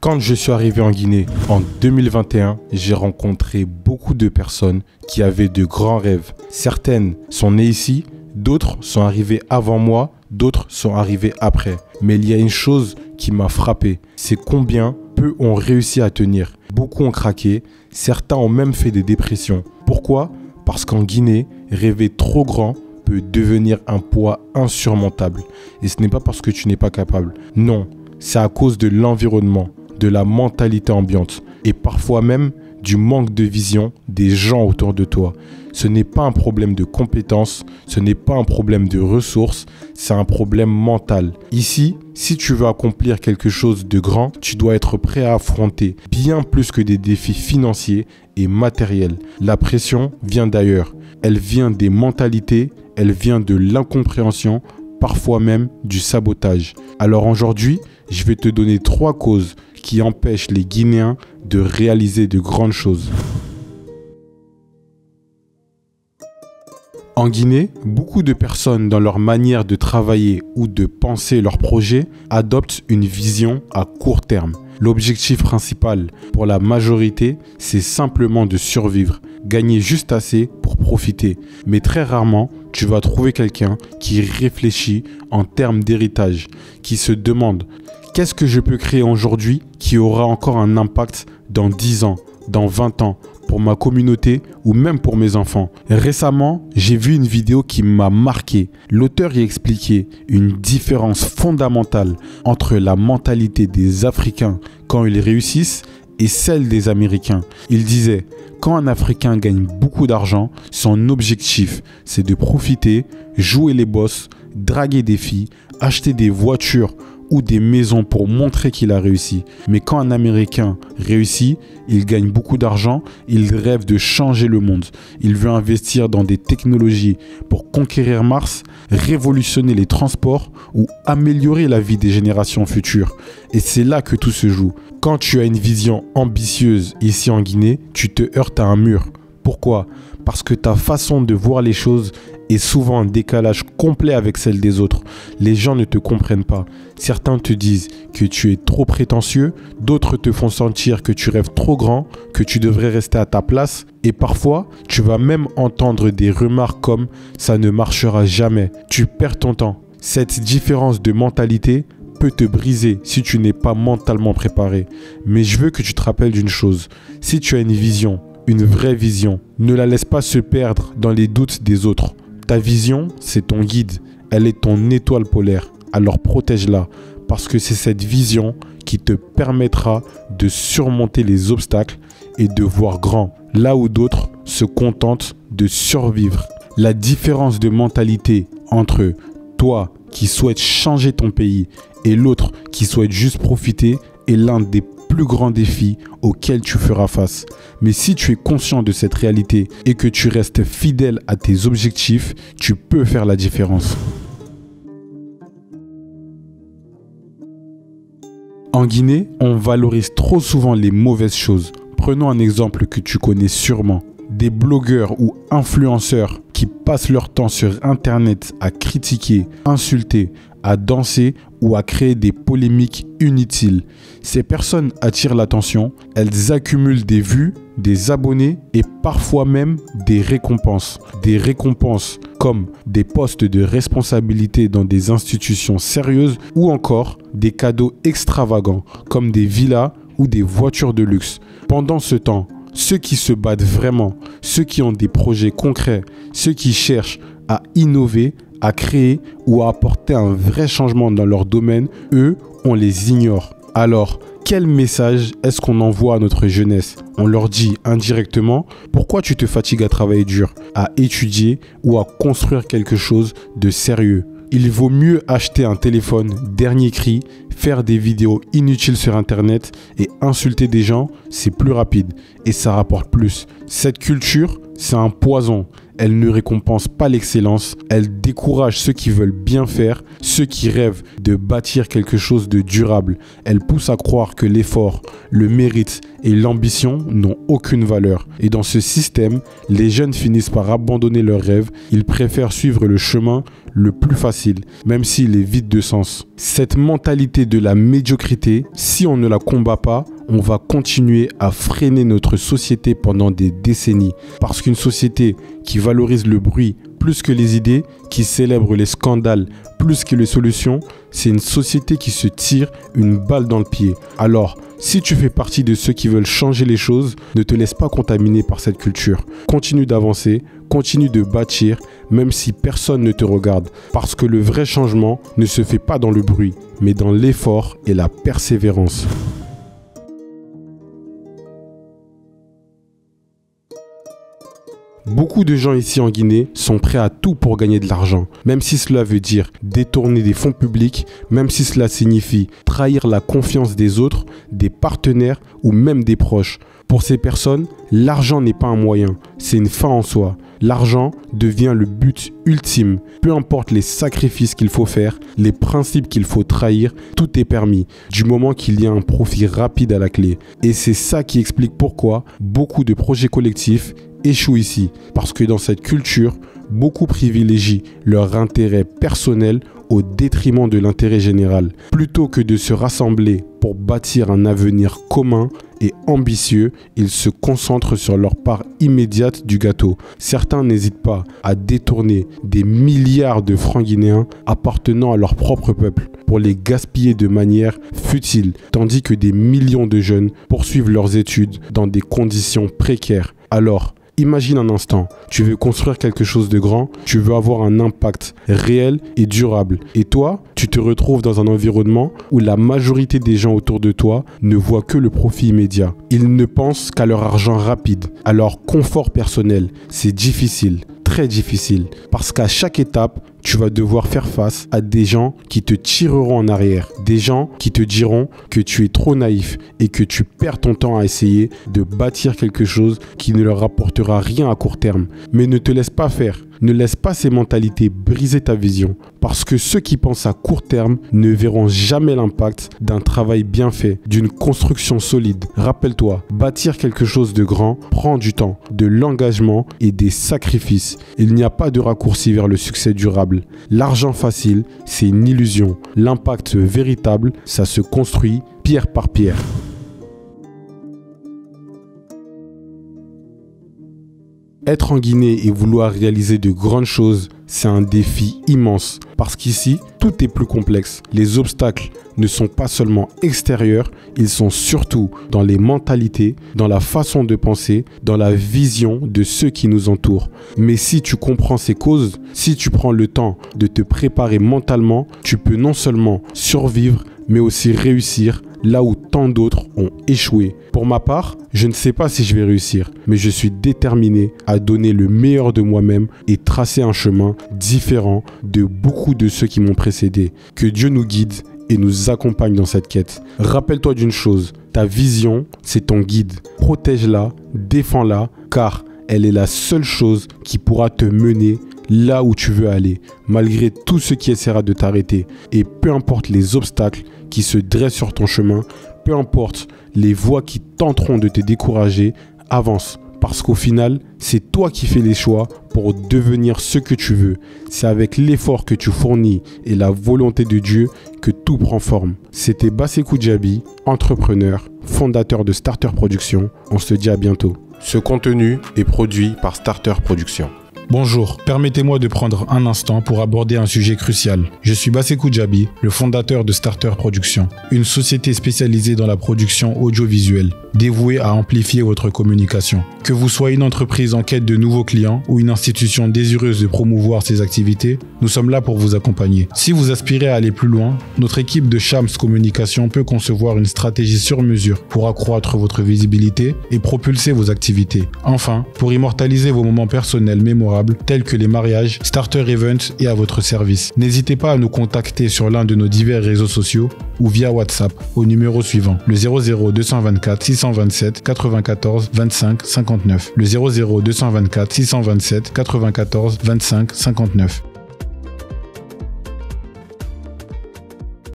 Quand je suis arrivé en Guinée en 2021, j'ai rencontré beaucoup de personnes qui avaient de grands rêves. Certaines sont nées ici, d'autres sont arrivées avant moi, d'autres sont arrivées après. Mais il y a une chose qui m'a frappé, c'est combien peu ont réussi à tenir. Beaucoup ont craqué, certains ont même fait des dépressions. Pourquoi ? Parce qu'en Guinée, rêver trop grand peut devenir un poids insurmontable. Et ce n'est pas parce que tu n'es pas capable. Non, c'est à cause de l'environnement, de la mentalité ambiante et parfois même du manque de vision des gens autour de toi. Ce n'est pas un problème de compétences, ce n'est pas un problème de ressources, c'est un problème mental. Ici, si tu veux accomplir quelque chose de grand, tu dois être prêt à affronter bien plus que des défis financiers et matériels. La pression vient d'ailleurs. Elle vient des mentalités, elle vient de l'incompréhension, parfois même du sabotage. Alors aujourd'hui, je vais te donner 3 causes qui empêchent les Guinéens de réaliser de grandes choses. En Guinée, beaucoup de personnes dans leur manière de travailler ou de penser leurs projets adoptent une vision à court terme. L'objectif principal pour la majorité, c'est simplement de survivre, gagner juste assez pour profiter. Mais très rarement, tu vas trouver quelqu'un qui réfléchit en termes d'héritage, qui se demande « Qu'est-ce que je peux créer aujourd'hui qui aura encore un impact dans 10 ans, dans 20 ans, pour ma communauté ou même pour mes enfants ?» Récemment, j'ai vu une vidéo qui m'a marqué. L'auteur y expliquait une différence fondamentale entre la mentalité des Africains quand ils réussissent et celle des Américains. Il disait, quand un Africain gagne beaucoup d'argent, son objectif, c'est de profiter, jouer les boss, draguer des filles, acheter des voitures ou des maisons pour montrer qu'il a réussi. Mais quand un Américain réussit, il gagne beaucoup d'argent, il rêve de changer le monde. Il veut investir dans des technologies pour conquérir Mars, révolutionner les transports ou améliorer la vie des générations futures. Et c'est là que tout se joue. Quand tu as une vision ambitieuse ici en Guinée, tu te heurtes à un mur. Pourquoi ? Parce que ta façon de voir les choses est souvent en décalage complet avec celle des autres. Les gens ne te comprennent pas. Certains te disent que tu es trop prétentieux, d'autres te font sentir que tu rêves trop grand, que tu devrais rester à ta place. Et parfois, tu vas même entendre des remarques comme « ça ne marchera jamais », tu perds ton temps. Cette différence de mentalité peut te briser si tu n'es pas mentalement préparé. Mais je veux que tu te rappelles d'une chose. Si tu as une vision, une vraie vision, ne la laisse pas se perdre dans les doutes des autres. Ta vision, c'est ton guide. Elle est ton étoile polaire. Alors protège-la parce que c'est cette vision qui te permettra de surmonter les obstacles et de voir grand là où d'autres se contentent de survivre. La différence de mentalité entre toi qui souhaites changer ton pays et l'autre qui souhaite juste profiter est l'un des plus grands défis auxquels tu feras face. Mais si tu es conscient de cette réalité et que tu restes fidèle à tes objectifs, tu peux faire la différence. En Guinée, on valorise trop souvent les mauvaises choses. Prenons un exemple que tu connais sûrement. Des blogueurs ou influenceurs qui passent leur temps sur Internet à critiquer, insulter, à danser ou à créer des polémiques inutiles. Ces personnes attirent l'attention, elles accumulent des vues, des abonnés et parfois même des récompenses. Des récompenses comme des postes de responsabilité dans des institutions sérieuses ou encore des cadeaux extravagants comme des villas ou des voitures de luxe. Pendant ce temps, ceux qui se battent vraiment, ceux qui ont des projets concrets, ceux qui cherchent à innover, à créer ou à apporter un vrai changement dans leur domaine, eux, on les ignore. Alors, quel message est-ce qu'on envoie à notre jeunesse ? On leur dit indirectement, pourquoi tu te fatigues à travailler dur, à étudier ou à construire quelque chose de sérieux ? Il vaut mieux acheter un téléphone dernier cri, faire des vidéos inutiles sur Internet et insulter des gens, c'est plus rapide et ça rapporte plus. Cette culture, c'est un poison. Elle ne récompense pas l'excellence, elle décourage ceux qui veulent bien faire, ceux qui rêvent de bâtir quelque chose de durable. Elle pousse à croire que l'effort, le mérite et l'ambition n'ont aucune valeur. Et dans ce système, les jeunes finissent par abandonner leurs rêves, ils préfèrent suivre le chemin le plus facile, même s'il est vide de sens. Cette mentalité de la médiocrité, si on ne la combat pas, on va continuer à freiner notre société pendant des décennies. Parce qu'une société qui valorise le bruit plus que les idées, qui célèbre les scandales plus que les solutions, c'est une société qui se tire une balle dans le pied. Alors, si tu fais partie de ceux qui veulent changer les choses, ne te laisse pas contaminer par cette culture. Continue d'avancer, continue de bâtir, même si personne ne te regarde. Parce que le vrai changement ne se fait pas dans le bruit, mais dans l'effort et la persévérance. Beaucoup de gens ici en Guinée sont prêts à tout pour gagner de l'argent, même si cela veut dire détourner des fonds publics, même si cela signifie trahir la confiance des autres, des partenaires ou même des proches. Pour ces personnes, l'argent n'est pas un moyen, c'est une fin en soi. L'argent devient le but ultime. Peu importe les sacrifices qu'il faut faire, les principes qu'il faut trahir, tout est permis, du moment qu'il y a un profit rapide à la clé. Et c'est ça qui explique pourquoi beaucoup de projets collectifs échouent ici. Parce que dans cette culture, beaucoup privilégient leur intérêt personnel au détriment de l'intérêt général. Plutôt que de se rassembler pour bâtir un avenir commun et ambitieux, ils se concentrent sur leur part immédiate du gâteau. Certains n'hésitent pas à détourner des milliards de francs guinéens appartenant à leur propre peuple pour les gaspiller de manière futile, tandis que des millions de jeunes poursuivent leurs études dans des conditions précaires. Alors, imagine un instant, tu veux construire quelque chose de grand, tu veux avoir un impact réel et durable. Et toi, tu te retrouves dans un environnement où la majorité des gens autour de toi ne voient que le profit immédiat. Ils ne pensent qu'à leur argent rapide, à leur confort personnel. C'est difficile, très difficile, parce qu'à chaque étape, tu vas devoir faire face à des gens qui te tireront en arrière, des gens qui te diront que tu es trop naïf et que tu perds ton temps à essayer de bâtir quelque chose qui ne leur apportera rien à court terme. Mais ne te laisse pas faire. Ne laisse pas ces mentalités briser ta vision, parce que ceux qui pensent à court terme ne verront jamais l'impact d'un travail bien fait, d'une construction solide. Rappelle-toi, bâtir quelque chose de grand prend du temps, de l'engagement et des sacrifices. Il n'y a pas de raccourci vers le succès durable. L'argent facile, c'est une illusion. L'impact véritable, ça se construit pierre par pierre. Être en Guinée et vouloir réaliser de grandes choses, c'est un défi immense. Parce qu'ici, tout est plus complexe. Les obstacles ne sont pas seulement extérieurs, ils sont surtout dans les mentalités, dans la façon de penser, dans la vision de ceux qui nous entourent. Mais si tu comprends ces causes, si tu prends le temps de te préparer mentalement, tu peux non seulement survivre, mais aussi réussir là où tant d'autres ont échoué. Pour ma part, je ne sais pas si je vais réussir, mais je suis déterminé à donner le meilleur de moi-même et tracer un chemin différent de beaucoup de ceux qui m'ont précédé. Que Dieu nous guide et nous accompagne dans cette quête. Rappelle-toi d'une chose, ta vision, c'est ton guide. Protège-la, défends-la, car elle est la seule chose qui pourra te mener là où tu veux aller, malgré tout ce qui essaiera de t'arrêter. Et peu importe les obstacles qui se dressent sur ton chemin, peu importe les voix qui tenteront de te décourager, avance. Parce qu'au final, c'est toi qui fais les choix pour devenir ce que tu veux. C'est avec l'effort que tu fournis et la volonté de Dieu que tout prend forme. C'était Bassekou Djabi, entrepreneur, fondateur de Starter Production. On se dit à bientôt. Ce contenu est produit par Starter Production. Bonjour, permettez-moi de prendre un instant pour aborder un sujet crucial. Je suis Bassekou Djabi, le fondateur de Starter Production, une société spécialisée dans la production audiovisuelle, dévouée à amplifier votre communication. Que vous soyez une entreprise en quête de nouveaux clients ou une institution désireuse de promouvoir ses activités, nous sommes là pour vous accompagner. Si vous aspirez à aller plus loin, notre équipe de Shams Communication peut concevoir une stratégie sur mesure pour accroître votre visibilité et propulser vos activités. Enfin, pour immortaliser vos moments personnels mémorables, durables tels que les mariages, starter events et à votre service. N'hésitez pas à nous contacter sur l'un de nos divers réseaux sociaux ou via WhatsApp au numéro suivant, le 00 224 627 94 25 59. Le 00 224 627 94 25 59.